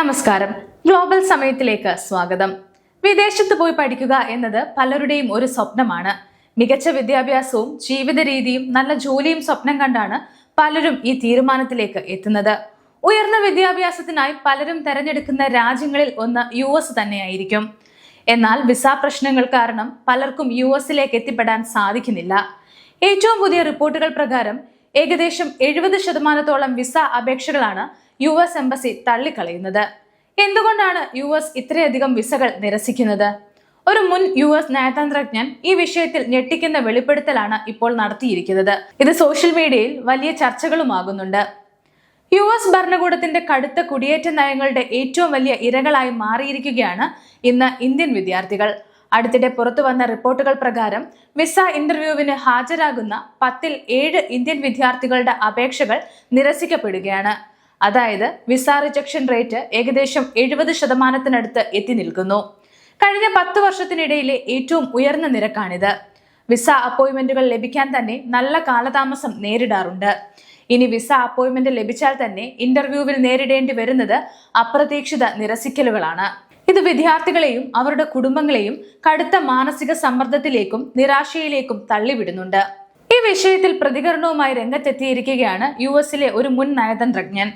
നമസ്കാരം. ഗ്ലോബൽ സമയത്തിലേക്ക് സ്വാഗതം. വിദേശത്ത് പോയി പഠിക്കുക എന്നത് പലരുടെയും ഒരു സ്വപ്നമാണ്. മികച്ച വിദ്യാഭ്യാസവും ജീവിത രീതിയും നല്ല ജോലിയും സ്വപ്നം കണ്ടാണ് പലരും ഈ തീരുമാനത്തിലേക്ക് എത്തുന്നത്. ഉയർന്ന വിദ്യാഭ്യാസത്തിനായി പലരും തെരഞ്ഞെടുക്കുന്ന രാജ്യങ്ങളിൽ ഒന്ന് US തന്നെയായിരിക്കും. എന്നാൽ വിസ പ്രശ്നങ്ങൾ കാരണം പലർക്കും US എത്തിപ്പെടാൻ സാധിക്കുന്നില്ല. ഏറ്റവും പുതിയ റിപ്പോർട്ടുകൾ പ്രകാരം ഏകദേശം 70% വിസ അപേക്ഷകളാണ് US എംബസി തള്ളിക്കളയുന്നത്. എന്തുകൊണ്ടാണ് US ഇത്രയധികം വിസകൾ നിരസിക്കുന്നത്? ഒരു മുൻ US നയതന്ത്രജ്ഞൻ ഈ വിഷയത്തിൽ ഞെട്ടിക്കുന്ന വെളിപ്പെടുത്തലാണ് ഇപ്പോൾ നടത്തിയിരിക്കുന്നത്. ഇത് സോഷ്യൽ മീഡിയയിൽ വലിയ ചർച്ചകളുമാകുന്നുണ്ട്. US ഭരണകൂടത്തിന്റെ കടുത്ത കുടിയേറ്റ നയങ്ങളുടെ ഏറ്റവും വലിയ ഇരകളായി മാറിയിരിക്കുകയാണ് ഇന്ന് ഇന്ത്യൻ വിദ്യാർത്ഥികൾ. അടുത്തിടെ പുറത്തു വന്ന റിപ്പോർട്ടുകൾ പ്രകാരം വിസ ഇന്റർവ്യൂവിന് ഹാജരാകുന്ന 10ൽ 7 ഇന്ത്യൻ വിദ്യാർത്ഥികളുടെ അപേക്ഷകൾ നിരസിക്കപ്പെടുകയാണ്. അതായത് വിസ റിജക്ഷൻ റേറ്റ് ഏകദേശം 70% എത്തി നിൽക്കുന്നു. കഴിഞ്ഞ 10 വർഷത്തിനിടയിലെ ഏറ്റവും ഉയർന്ന നിരക്കാണിത്. വിസ അപ്പോയിന്റ്മെന്റുകൾ ലഭിക്കാൻ തന്നെ നല്ല കാലതാമസം നേരിടാറുണ്ട്. ഇനി വിസ അപ്പോയിന്റ്മെന്റ് ലഭിച്ചാൽ തന്നെ ഇന്റർവ്യൂവിൽ നേരിടേണ്ടി വരുന്നത് അപ്രതീക്ഷിത നിരസിക്കലുകളാണ്. ഇത് വിദ്യാർത്ഥികളെയും അവരുടെ കുടുംബങ്ങളെയും കടുത്ത മാനസിക സമ്മർദ്ദത്തിലേക്കും നിരാശയിലേക്കും തള്ളിവിടുന്നുണ്ട്. ഈ വിഷയത്തിൽ പ്രതികരണവുമായി രംഗത്തെത്തിയിരിക്കുകയാണ് US ഒരു മുൻ നയതന്ത്രജ്ഞൻ.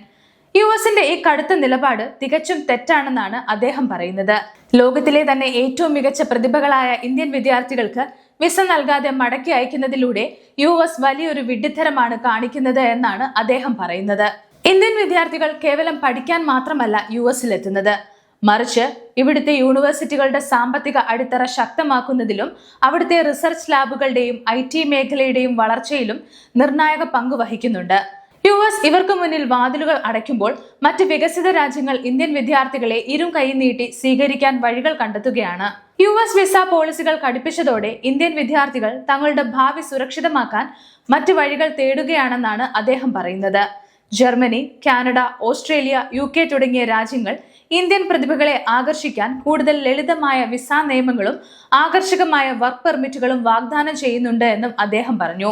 US ഈ കടുത്ത നിലപാട് തികച്ചും തെറ്റാണെന്നാണ് അദ്ദേഹം പറയുന്നത്. ലോകത്തിലെ തന്നെ ഏറ്റവും മികച്ച പ്രതിഭകളായ ഇന്ത്യൻ വിദ്യാർത്ഥികൾക്ക് വിസ നൽകാതെ മടക്കി അയക്കുന്നതിലൂടെ US വലിയൊരു വിഡ്ഢിത്തരമാണ് കാണിക്കുന്നത് എന്നാണ് അദ്ദേഹം പറയുന്നത്. ഇന്ത്യൻ വിദ്യാർത്ഥികൾ കേവലം പഠിക്കാൻ മാത്രമല്ല US എത്തുന്നത്, മറിച്ച് ഇവിടുത്തെ യൂണിവേഴ്സിറ്റികളുടെ സാമ്പത്തിക അടിത്തറ ശക്തമാക്കുന്നതിലും അവിടുത്തെ റിസർച്ച് ലാബുകളുടെയും IT മേഖലയുടെയും വളർച്ചയിലും നിർണായക പങ്ക് വഹിക്കുന്നുണ്ട്. US ഇവർക്ക് മുന്നിൽ വാതിലുകൾ അടയ്ക്കുമ്പോൾ മറ്റ് വികസിത രാജ്യങ്ങൾ ഇന്ത്യൻ വിദ്യാർത്ഥികളെ ഇരും കൈ നീട്ടി സ്വീകരിക്കാൻ വഴികൾ കണ്ടെത്തുകയാണ്. US വിസ പോളിസികൾ കടുപ്പിച്ചതോടെ ഇന്ത്യൻ വിദ്യാർത്ഥികൾ തങ്ങളുടെ ഭാവി സുരക്ഷിതമാക്കാൻ മറ്റ് വഴികൾ തേടുകയാണെന്നാണ് അദ്ദേഹം പറയുന്നത്. ജർമ്മനി, കാനഡ, ഓസ്ട്രേലിയ, UK തുടങ്ങിയ രാജ്യങ്ങൾ ഇന്ത്യൻ പ്രതിഭകളെ ആകർഷിക്കാൻ കൂടുതൽ ലളിതമായ വിസ നിയമങ്ങളും ആകർഷകമായ വർക്ക് പെർമിറ്റുകളും വാഗ്ദാനം ചെയ്യുന്നുണ്ട് എന്നും അദ്ദേഹം പറഞ്ഞു.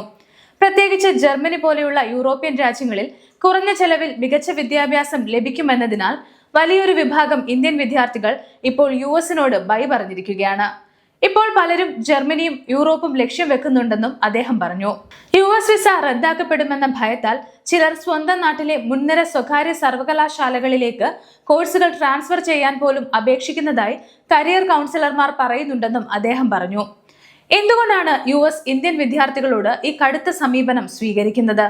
പ്രത്യേകിച്ച് ജർമ്മനി പോലെയുള്ള യൂറോപ്യൻ രാജ്യങ്ങളിൽ കുറഞ്ഞ ചെലവിൽ മികച്ച വിദ്യാഭ്യാസം ലഭിക്കുമെന്നതിനാൽ വലിയൊരു വിഭാഗം ഇന്ത്യൻ വിദ്യാർത്ഥികൾ ഇപ്പോൾ US ബൈ പറഞ്ഞിരിക്കുകയാണ്. ഇപ്പോൾ പലരും ജർമ്മനിയും യൂറോപ്പും ലക്ഷ്യം വെക്കുന്നുണ്ടെന്നും അദ്ദേഹം പറഞ്ഞു. US വിസ റദ്ദാക്കപ്പെടുമെന്ന ഭയത്താൽ ചിലർ സ്വന്തം നാട്ടിലെ മുൻനിര സ്വകാര്യ സർവകലാശാലകളിലേക്ക് കോഴ്സുകൾ ട്രാൻസ്ഫർ ചെയ്യാൻ പോലും അപേക്ഷിക്കുന്നതായി കരിയർ കൗൺസിലർമാർ പറയുന്നുണ്ടെന്നും അദ്ദേഹം പറഞ്ഞു. എന്തുകൊണ്ടാണ് US ഇന്ത്യൻ വിദ്യാർത്ഥികളോട് ഈ കടുത്ത സമീപനം സ്വീകരിക്കുന്നത്?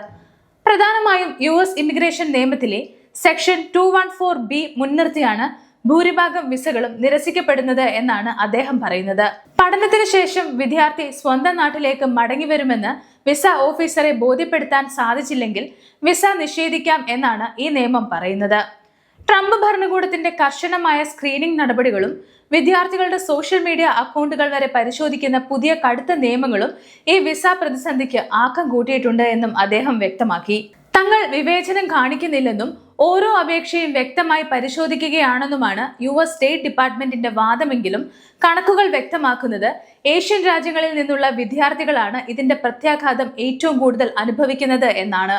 പ്രധാനമായും US ഇമിഗ്രേഷൻ നിയമത്തിലെ സെക്ഷൻ 214B മുൻനിർത്തിയാണ് ഭൂരിഭാഗം വിസകളും നിരസിക്കപ്പെടുന്നത് എന്നാണ് അദ്ദേഹം പറയുന്നത്. പഠനത്തിന് ശേഷം വിദ്യാർത്ഥി സ്വന്തം നാട്ടിലേക്ക് മടങ്ങി വരുമെന്ന് വിസ ഓഫീസറെ ബോധ്യപ്പെടുത്താൻ സാധിച്ചില്ലെങ്കിൽ വിസ നിഷേധിക്കാം എന്നാണ് ഈ നിയമം പറയുന്നത്. ട്രംപ് ഭരണകൂടത്തിന്റെ കർശനമായ സ്ക്രീനിംഗ് നടപടികളും വിദ്യാർത്ഥികളുടെ സോഷ്യൽ മീഡിയ അക്കൗണ്ടുകൾ വരെ പരിശോധിക്കുന്ന പുതിയ കടുത്ത നിയമങ്ങളും ഈ വിസ പ്രതിസന്ധിക്ക് ആക്കം കൂട്ടിയിട്ടുണ്ട് എന്നും അദ്ദേഹം വ്യക്തമാക്കി. തങ്ങൾ വിവേചനം കാണിക്കുന്നില്ലെന്നും ഓരോ അപേക്ഷയും വ്യക്തമായി പരിശോധിക്കുകയാണെന്നുമാണ് US സ്റ്റേറ്റ് ഡിപ്പാർട്ട്മെന്റിന്റെ വാദമെങ്കിലും കണക്കുകൾ വ്യക്തമാക്കുന്നത് ഏഷ്യൻ രാജ്യങ്ങളിൽ നിന്നുള്ള വിദ്യാർത്ഥികളാണ് ഇതിന്റെ പ്രത്യാഘാതം ഏറ്റവും കൂടുതൽ അനുഭവിക്കുന്നത് എന്നാണ്.